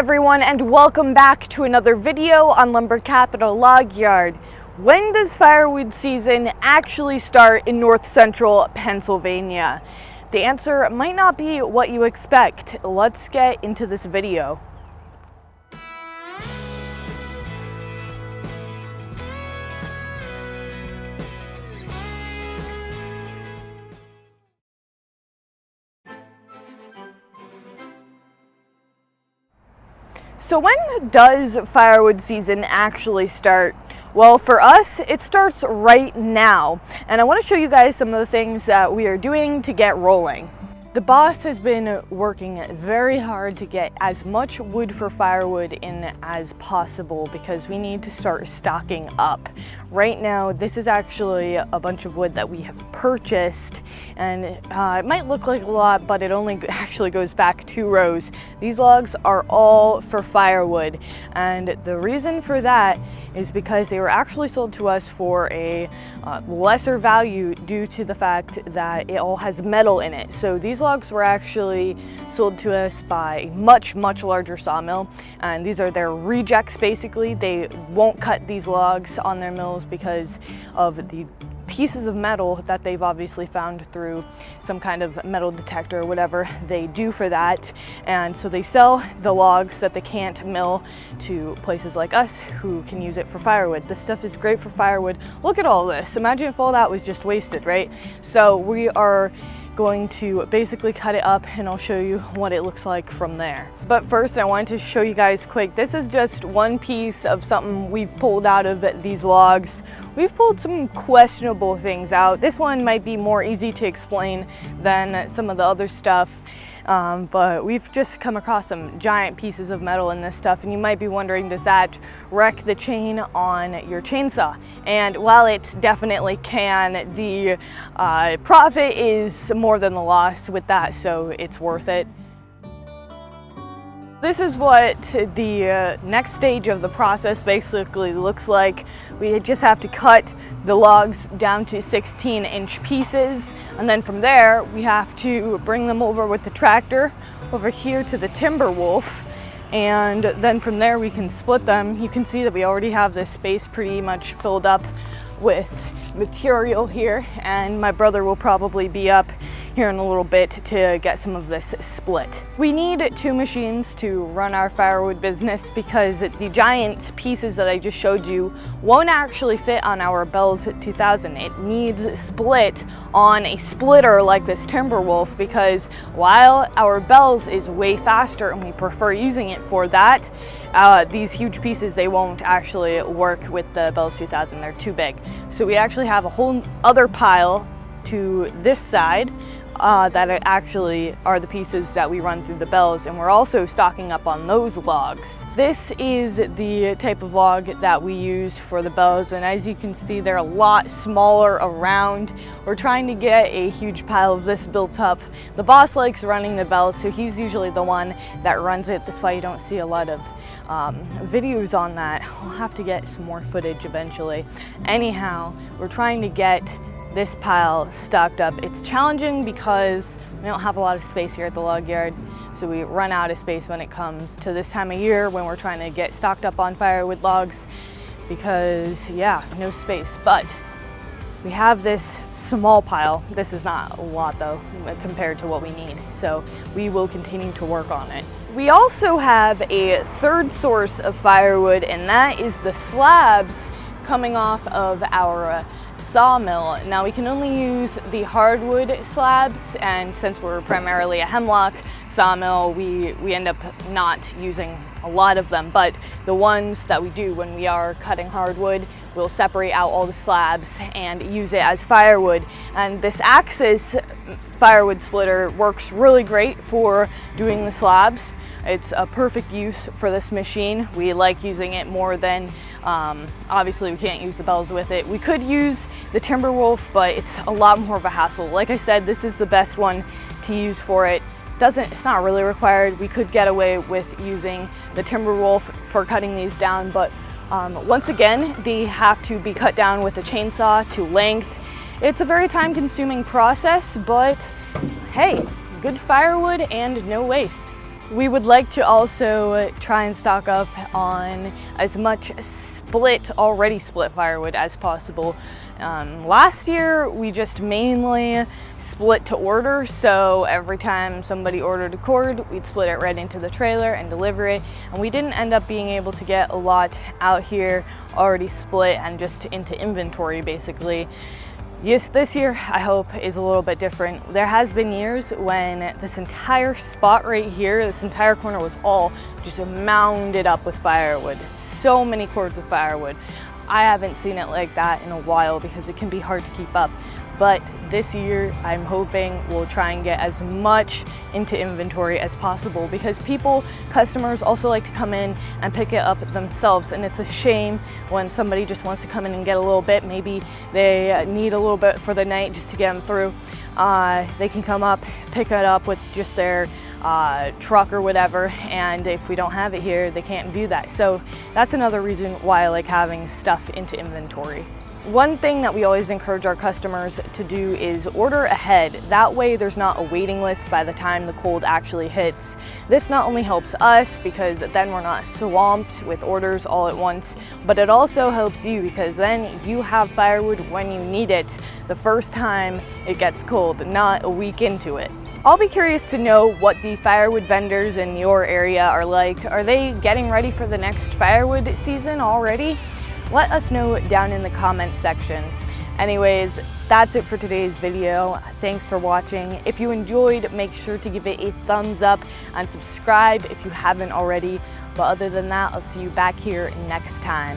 everyone, and welcome back to another video on Lumber Capital Log Yard. When does firewood season actually start in north central Pennsylvania? The answer might not be what you expect. Let's get into this video. So when does firewood season actually start? Well, for us, it starts right now. And I want to show you guys some of the things that we are doing to get rolling. The boss has been working very hard to get as much wood for firewood in as possible because we need to start stocking up. Right now, this is actually a bunch of wood that we have purchased, and it might look like a lot, but it only actually goes back 2 rows. These logs are all for firewood, and the reason for that is because they were actually sold to us for a lesser value due to the fact that it all has metal in it. So these logs were actually sold to us by a much larger sawmill, and these are their rejects basically. They won't cut these logs on their mills because of the pieces of metal that they've obviously found through some kind of metal detector or whatever they do for that. And so they sell the logs that they can't mill to places like us who can use it for firewood. This stuff is great for firewood. Look at all this. Imagine if all that was just wasted, right? So we are going to basically cut it up, and I'll show you what it looks like from there. But first, I wanted to show you guys quick. This is just one piece of something we've pulled out of these logs. We've pulled some questionable things out. This one might be more easy to explain than some of the other stuff. But we've just come across some giant pieces of metal in this stuff, and you might be wondering, does that wreck the chain on your chainsaw? And while it definitely can, the profit is more than the loss with that, so it's worth it. This is what the next stage of the process basically looks like. We just have to cut the logs down to 16-inch pieces, and then from there we have to bring them over with the tractor over here to the timber wolf, and then from there we can split them. You can see that we already have this space pretty much filled up with material here, and my brother will probably be up here in a little bit to get some of this split. We need 2 machines to run our firewood business because the giant pieces that I just showed you won't actually fit on our Bells 2000. It needs split on a splitter like this Timberwolf, because while our Bells is way faster and we prefer using it for that, these huge pieces, they won't actually work with the Bells 2000. They're too big. So we actually have a whole other pile to this side that actually are the pieces that we run through the Bells, and we're also stocking up on those logs. This is the type of log that we use for the Bells, and as you can see, they're a lot smaller around. We're trying to get a huge pile of this built up. The boss likes running the Bells, so he's usually the one that runs it. That's why you don't see a lot of videos on that. We'll have to get some more footage eventually. Anyhow, we're trying to get this pile stocked up. It's challenging because we don't have a lot of space here at the log yard, so we run out of space when it comes to this time of year when we're trying to get stocked up on firewood logs, because yeah, no space. But we have this small pile. This is not a lot though compared to what we need, so we will continue to work on it. We also have a third source of firewood, and that is the slabs coming off of our sawmill. Now we can only use the hardwood slabs, and since we're primarily a hemlock sawmill, we end up not using a lot of them, but the ones that we do when we are cutting hardwood, we'll separate out all the slabs and use it as firewood. And this Axis firewood splitter works really great for doing the slabs. It's a perfect use for this machine. We like using it more than, obviously we can't use the Bells with it. We could use the Timberwolf, but it's a lot more of a hassle. Like I said, this is the best one to use for it. It's not really required. We could get away with using the Timberwolf for cutting these down, but once again, they have to be cut down with a chainsaw to length. It's a very time-consuming process, but hey, good firewood and no waste. We would like to also try and stock up on as much already split firewood as possible. Last year we just mainly split to order, so every time somebody ordered a cord, we'd split it right into the trailer and deliver it, and we didn't end up being able to get a lot out here already split and just into inventory basically. Yes, this year I hope is a little bit different. There has been years when this entire spot right here, this entire corner was all just mounded up with firewood. So many cords of firewood. I haven't seen it like that in a while because it can be hard to keep up. But this year I'm hoping we'll try and get as much into inventory as possible because customers also like to come in and pick it up themselves, and it's a shame when somebody just wants to come in and get a little bit. Maybe they need a little bit for the night just to get them through. They can come up, pick it up with just their truck or whatever, and if we don't have it here, they can't do that. So that's another reason why I like having stuff into inventory. One thing that we always encourage our customers to do is order ahead. That way there's not a waiting list by the time the cold actually hits. This not only helps us because then we're not swamped with orders all at once, but it also helps you because then you have firewood when you need it the first time it gets cold, not a week into it. I'll be curious to know what the firewood vendors in your area are like. Are they getting ready for the next firewood season already? Let us know down in the comments section. Anyways, that's it for today's video. Thanks for watching. If you enjoyed, make sure to give it a thumbs up and subscribe if you haven't already. But other than that, I'll see you back here next time.